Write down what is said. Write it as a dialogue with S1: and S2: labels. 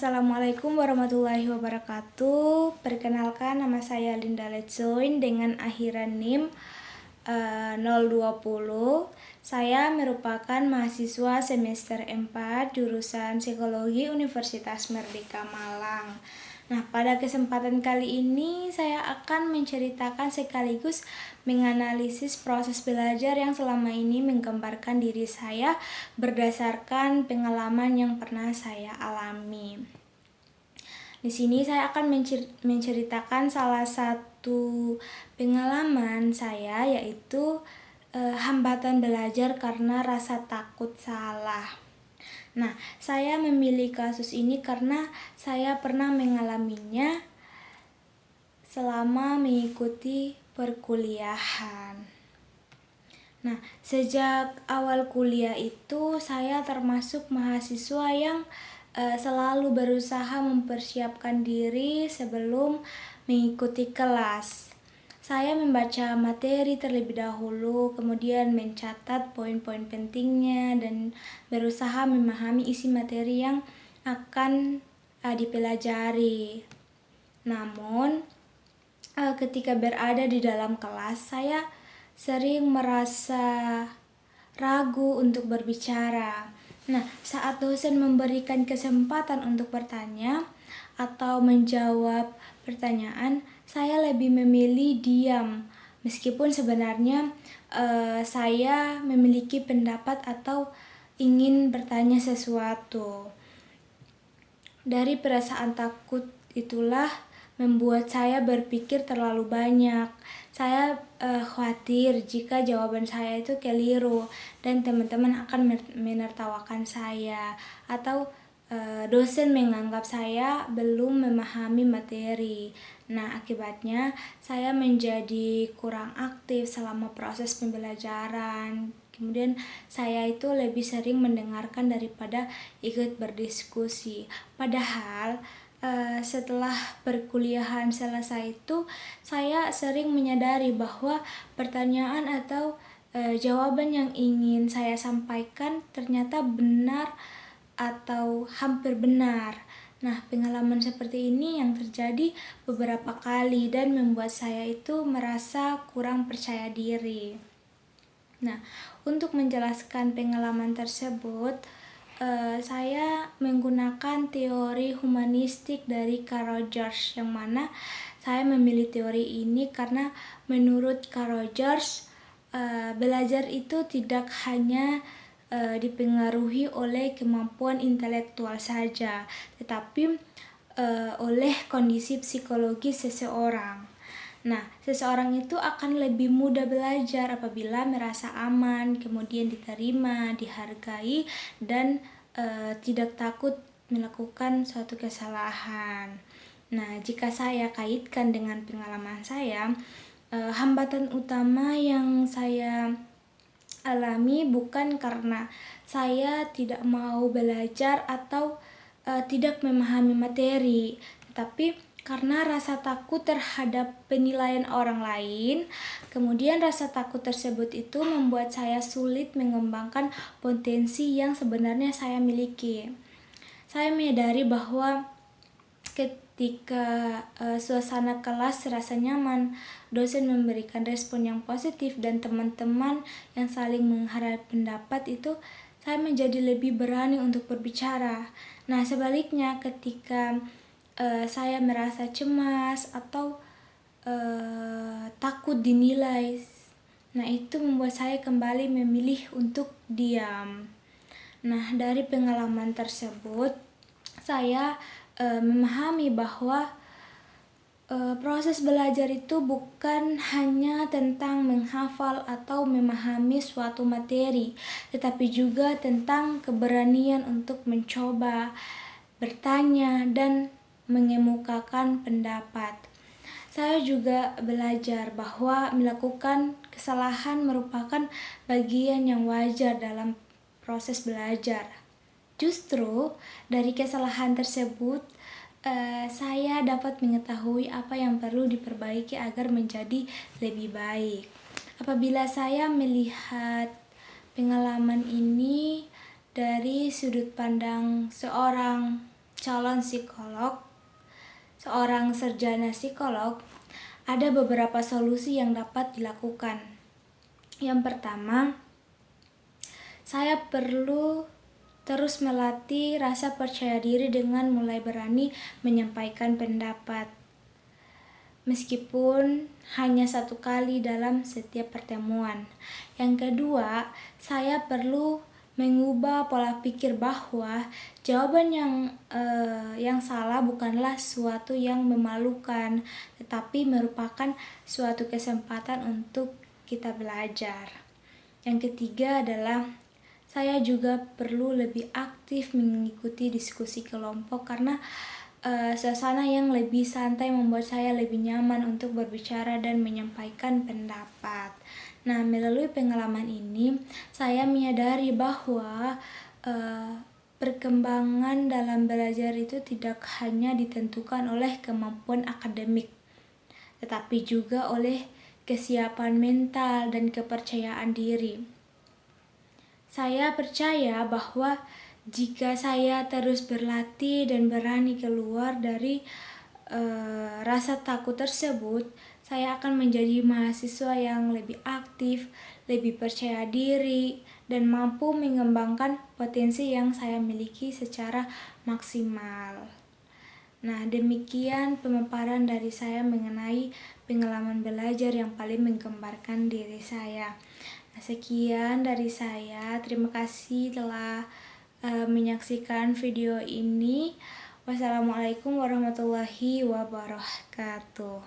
S1: Assalamualaikum warahmatullahi wabarakatuh. Perkenalkan, nama saya Linda Letzoin dengan akhiran NIM 020. Saya merupakan mahasiswa semester 4 jurusan Psikologi Universitas Merdeka Malang. Nah, pada kesempatan kali ini saya akan menceritakan sekaligus menganalisis proses belajar yang selama ini menggambarkan diri saya berdasarkan pengalaman yang pernah saya alami. Di sini saya akan menceritakan salah satu pengalaman saya, yaitu hambatan belajar karena rasa takut salah. Nah, saya memilih kasus ini karena saya pernah mengalaminya selama mengikuti perkuliahan. Nah, sejak awal kuliah itu saya termasuk mahasiswa yang selalu berusaha mempersiapkan diri sebelum mengikuti kelas. Saya membaca materi terlebih dahulu, kemudian mencatat poin-poin pentingnya dan berusaha memahami isi materi yang akan dipelajari. Namun, ketika berada di dalam kelas, saya sering merasa ragu untuk berbicara. Nah, saat dosen memberikan kesempatan untuk bertanya atau menjawab pertanyaan, saya lebih memilih diam. Meskipun sebenarnya saya memiliki pendapat atau ingin bertanya sesuatu. Dari perasaan takut itulah membuat saya berpikir terlalu banyak. Saya khawatir jika jawaban saya itu keliru dan teman-teman akan menertawakan saya, atau dosen menganggap saya belum memahami materi. Nah, akibatnya saya menjadi kurang aktif selama proses pembelajaran. Kemudian saya itu lebih sering mendengarkan daripada ikut berdiskusi. Padahal setelah perkuliahan selesai itu, saya sering menyadari bahwa pertanyaan atau jawaban yang ingin saya sampaikan ternyata benar atau hampir benar. Nah, pengalaman seperti ini yang terjadi beberapa kali dan membuat saya itu merasa kurang percaya diri. Nah, untuk menjelaskan pengalaman tersebut, saya menggunakan teori humanistik dari Carl Rogers, yang mana saya memilih teori ini karena menurut Carl Rogers, belajar itu tidak hanya dipengaruhi oleh kemampuan intelektual saja, tetapi oleh kondisi psikologis seseorang. Nah, seseorang itu akan lebih mudah belajar apabila merasa aman, kemudian diterima, dihargai, dan tidak takut melakukan suatu kesalahan. Nah, jika saya kaitkan dengan pengalaman saya, hambatan utama yang saya alami bukan karena saya tidak mau belajar atau tidak memahami materi, tetapi karena rasa takut terhadap penilaian orang lain. Kemudian rasa takut tersebut itu membuat saya sulit mengembangkan potensi yang sebenarnya saya miliki. Saya menyadari bahwa ketika suasana kelas terasa nyaman, dosen memberikan respon yang positif, dan teman-teman yang saling menghargai pendapat itu, saya menjadi lebih berani untuk berbicara. Nah, sebaliknya ketika saya merasa cemas atau takut dinilai, nah itu membuat saya kembali memilih untuk diam. Nah, dari pengalaman tersebut, saya memahami bahwa proses belajar itu bukan hanya tentang menghafal atau memahami suatu materi, tetapi juga tentang keberanian untuk mencoba, bertanya, dan mengemukakan pendapat. Saya juga belajar bahwa melakukan kesalahan merupakan bagian yang wajar dalam proses belajar. Justru dari kesalahan tersebut, saya dapat mengetahui apa yang perlu diperbaiki agar menjadi lebih baik. Apabila saya melihat pengalaman ini dari sudut pandang seorang calon psikolog, seorang sarjana psikolog, ada beberapa solusi yang dapat dilakukan. Yang pertama, saya perlu terus melatih rasa percaya diri dengan mulai berani menyampaikan pendapat. Meskipun hanya 1 kali dalam setiap pertemuan. Yang kedua, saya perlu mengubah pola pikir bahwa jawaban yang salah bukanlah suatu yang memalukan, tetapi merupakan suatu kesempatan untuk kita belajar. Yang ketiga adalah saya juga perlu lebih aktif mengikuti diskusi kelompok karena suasana yang lebih santai membuat saya lebih nyaman untuk berbicara dan menyampaikan pendapat. Nah, melalui pengalaman ini, saya menyadari bahwa perkembangan dalam belajar itu tidak hanya ditentukan oleh kemampuan akademik, tetapi juga oleh kesiapan mental dan kepercayaan diri. Saya percaya bahwa jika saya terus berlatih dan berani keluar dari rasa takut tersebut, saya akan menjadi mahasiswa yang lebih aktif, lebih percaya diri, dan mampu mengembangkan potensi yang saya miliki secara maksimal. Nah, demikian pemaparan dari saya mengenai pengalaman belajar yang paling menggambarkan diri saya. Nah, sekian dari saya. Terima kasih telah menyaksikan video ini. Wassalamualaikum warahmatullahi wabarakatuh.